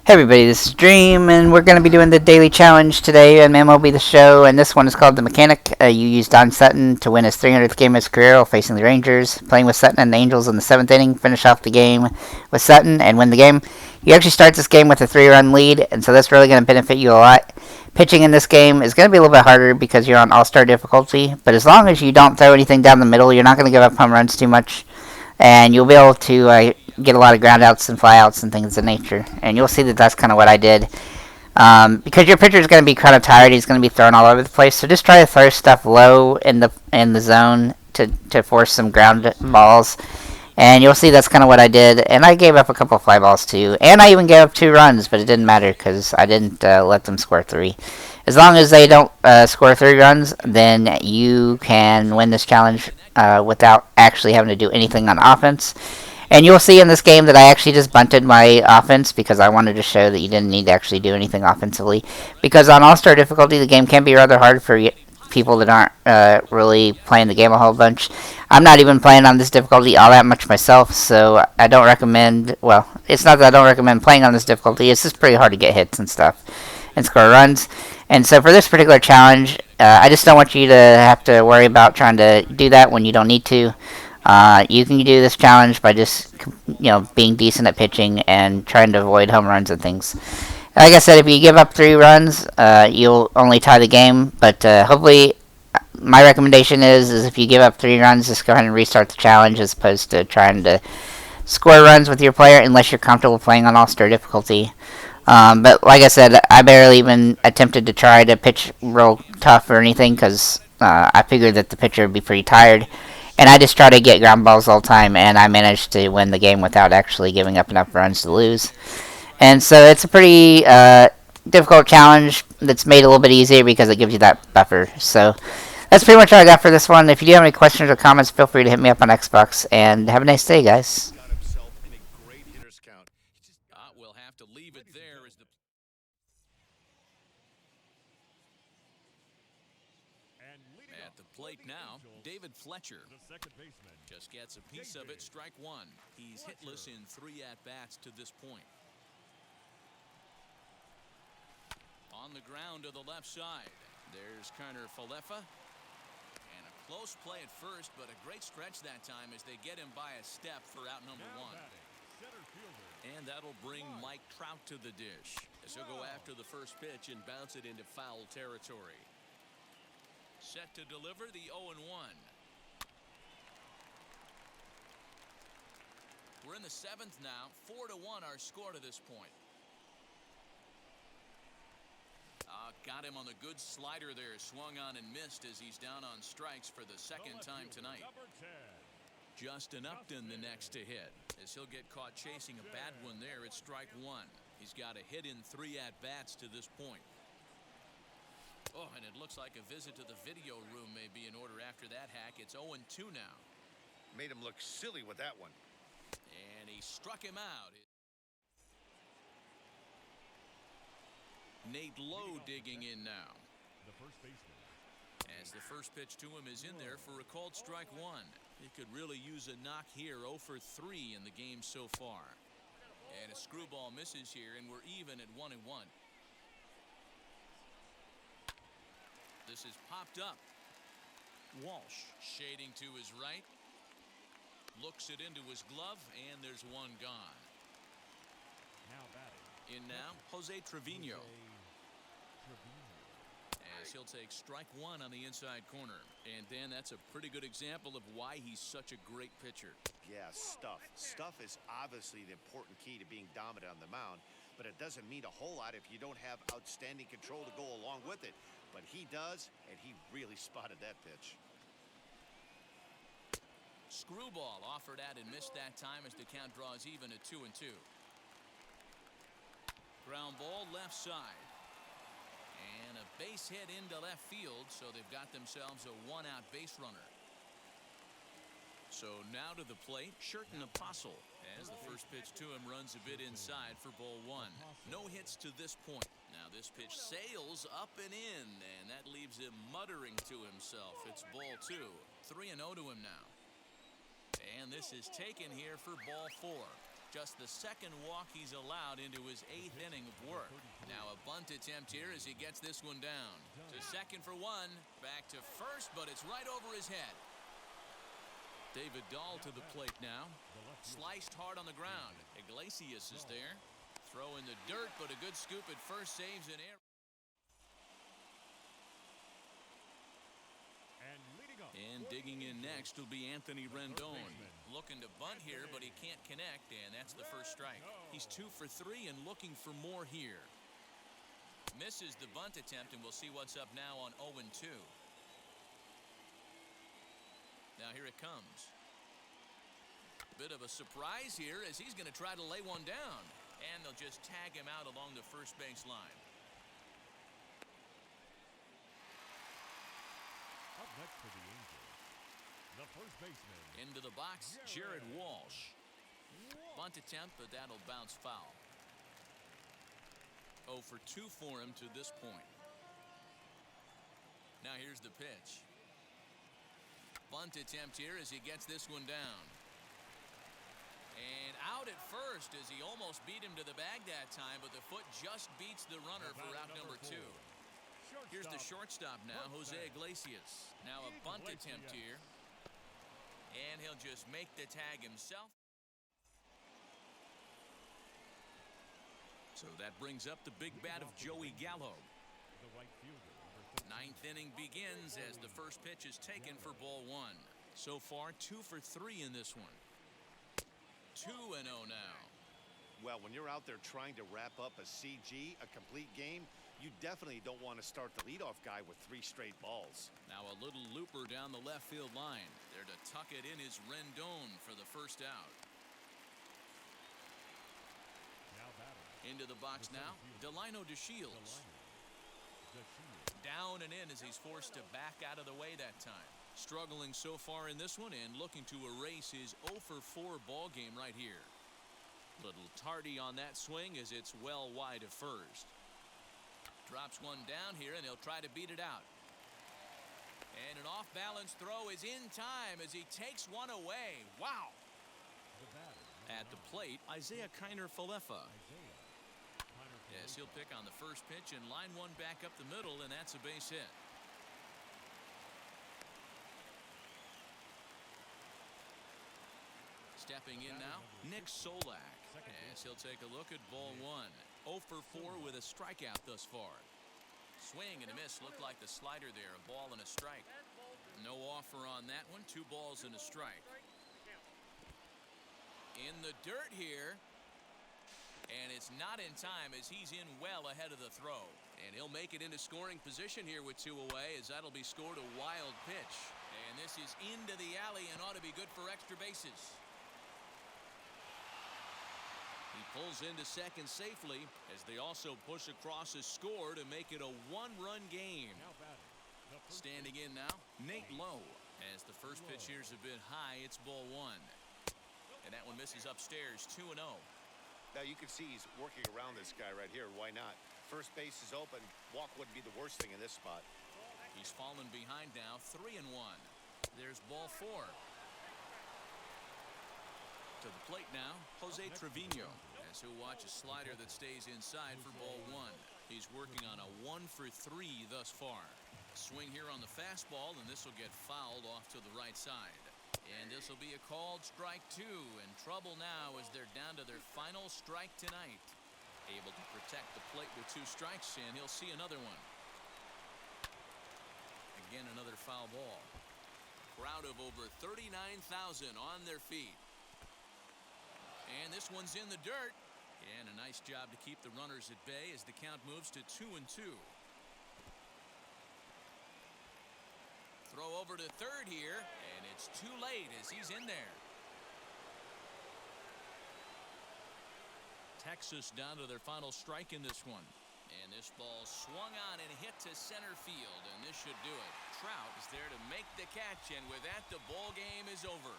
Hey everybody, this is Dream, and we're going to be doing the daily challenge today on MLB The Show, and this one is called The Mechanic. You use Don Sutton to win his 300th game of his career while facing the Rangers. Playing with Sutton and the Angels in the 7th inning, finish off the game with Sutton and win the game. You actually start this game with a 3-run lead, and so that's really going to benefit you a lot. Pitching in this game is going to be a little bit harder because you're on All-Star difficulty, but as long as you don't throw anything down the middle, you're not going to give up home runs too much, and you'll be able to get a lot of ground outs and flyouts and things of nature. And you'll see that that's kind of what I did. Because your pitcher is going to be kind of tired, he's going to be thrown all over the place. So just try to throw stuff low in the zone to force some ground balls. And you'll see that's kind of what I did. And I gave up a couple of fly balls too. And I even gave up 2 runs, but it didn't matter because I didn't let them score 3. As long as they don't score 3 runs, then you can win this challenge without actually having to do anything on offense. And you'll see in this game that I actually just bunted my offense because I wanted to show that you didn't need to actually do anything offensively. Because on All-Star difficulty, the game can be rather hard for people that aren't really playing the game a whole bunch. I'm not even playing on this difficulty all that much myself, so I don't recommend, well, it's not that I don't recommend playing on this difficulty, it's just pretty hard to get hits and stuff and score runs. And so for this particular challenge, I just don't want you to have to worry about trying to do that when you don't need to. You can do this challenge by just, being decent at pitching and trying to avoid home runs and things. Like I said, if you give up 3 runs, you'll only tie the game. But hopefully, my recommendation is if you give up 3 runs, just go ahead and restart the challenge as opposed to trying to score runs with your player unless you're comfortable playing on All-Star difficulty. But like I said, I barely even attempted to try to pitch real tough or anything because I figured that the pitcher would be pretty tired. And I just try to get ground balls all the time, and I managed to win the game without actually giving up enough runs to lose. And so it's a pretty difficult challenge that's made a little bit easier because it gives you that buffer. So that's pretty much all I got for this one. If you do have any questions or comments, feel free to hit me up on Xbox. And have a nice day, guys. We'll have to leave it there as the at the plate now, David Fletcher just gets a piece of it. Strike 1. He's hitless in 3 at-bats to this point. On the ground to the left side, there's Connor Falefa. And a close play at first, but a great stretch that time as they get him by a step for out number 1. And that'll bring Mike Trout to the dish as he'll go after the first pitch and bounce it into foul territory. Set to deliver the 0-1. We're in the 7th now. 4-1 our score to this point. Got him on the good slider there. Swung on and missed as he's down on strikes for the 2nd time tonight. Justin Upton the next to hit as he'll get caught chasing a bad one there at strike 1. He's got a hit in 3 at-bats to this point. Oh, and it looks like a visit to the video room may be in order after that hack. It's 0-2 now. Made him look silly with that one. And he struck him out. Nate Lowe digging in now. The first baseman. As the first pitch to him is in there for a called strike 1. He could really use a knock here. 0 for 3 in the game so far. And a screwball misses here, and we're even at 1-1. This is popped up. Walsh shading to his right. Looks it into his glove, and there's one gone. Now batting. In now, Jose Trevino. As he'll take strike 1 on the inside corner. And Dan, that's a pretty good example of why he's such a great pitcher. Yeah, stuff. Stuff is obviously the important key to being dominant on the mound, but it doesn't mean a whole lot if you don't have outstanding control to go along with it. But he does, and he really spotted that pitch. Screwball offered at and missed that time as the count draws even at 2-2. Ground ball left side. And a base hit into left field, so they've got themselves a 1-out base runner. So now to the plate, Sherton Apostle, as the first pitch to him runs a bit inside for ball 1. No hits to this point. Now this pitch sails up and in, and that leaves him muttering to himself. It's ball 2. 3-0 to him now. And this is taken here for ball 4. Just the second walk he's allowed into his 8th inning of work. Now a bunt attempt here as he gets this one down. To second for one. Back to first, but it's right over his head. David Dahl to the plate now. Sliced hard on the ground. Iglesias is there. Throw in the dirt, but a good scoop at first saves an error. And leading up. And digging in next will be Anthony Rendon. Looking to bunt here, but he can't connect, and that's the first strike. He's 2 for 3 and looking for more here. Misses the bunt attempt, and we'll see what's up now on 0-2. Now here it comes. Bit of a surprise here as he's going to try to lay one down. And they'll just tag him out along the first base line. Up next for the Angels, the first baseman. Into the box, Jared Walsh. Bunt attempt, but that'll bounce foul. 0 for 2 for him to this point. Now here's the pitch. Bunt attempt here as he gets this one down. And out at first as he almost beat him to the bag that time, but the foot just beats the runner for out number 2. Here's the shortstop now, Jose Iglesias. Now a bunt attempt here. And he'll just make the tag himself. So that brings up the big bat of Joey Gallo. The right fielder, number 9th inning begins as the first pitch is taken for ball 1. So far, 2 for 3 in this one. 2-0 now. Well, when you're out there trying to wrap up a CG, a complete game, you definitely don't want to start the leadoff guy with 3 straight balls. Now a little looper down the left field line. There to tuck it in is Rendon for the first out. now batting. Into the box now, Delino DeShields. Down and in as he's forced to back out of the way that time. Struggling so far in this one and looking to erase his 0 for 4 ball game right here. Little tardy on that swing as it's well wide of first. Drops one down here and he'll try to beat it out. And an off-balance throw is in time as he takes one away. Wow! At the plate, Isaiah Kiner-Falefa. Yes, he'll pick on the first pitch and line one back up the middle, and that's a base hit. Stepping in now, Nick Solak. Yes, he'll take a look at ball 1. 0 for 4 with a strikeout thus far. Swing and a miss. Looked like the slider there. A ball and a strike. No offer on that one. 2 balls and a strike. In the dirt here. And it's not in time as he's in well ahead of the throw. And he'll make it into scoring position here with 2 away as that'll be scored a wild pitch. And this is into the alley and ought to be good for extra bases. He pulls into second safely as they also push across a score to make it a 1-run game. Standing in now, Nate Lowe. As the first pitch here's a bit high, it's ball 1. And that one misses upstairs, 2-0. Now you can see he's working around this guy right here. Why not? First base is open. Walk wouldn't be the worst thing in this spot. He's fallen behind now, 3-1. There's ball 4. To the plate now, Jose Trevino. As he'll watch a slider that stays inside for ball 1. He's working on a 1 for 3 thus far. Swing here on the fastball, and this will get fouled off to the right side. And this will be a called strike 2. In trouble now as they're down to their final strike tonight. Able to protect the plate with 2 strikes, and he'll see another one. Again, another foul ball. Crowd of over 39,000 on their feet. And this one's in the dirt. And a nice job to keep the runners at bay as the count moves to 2-2. Throw over to third here, and it's too late as he's in there. Texas down to their final strike in this one. And this ball swung on and hit to center field, and this should do it. Trout is there to make the catch, and with that, the ball game is over.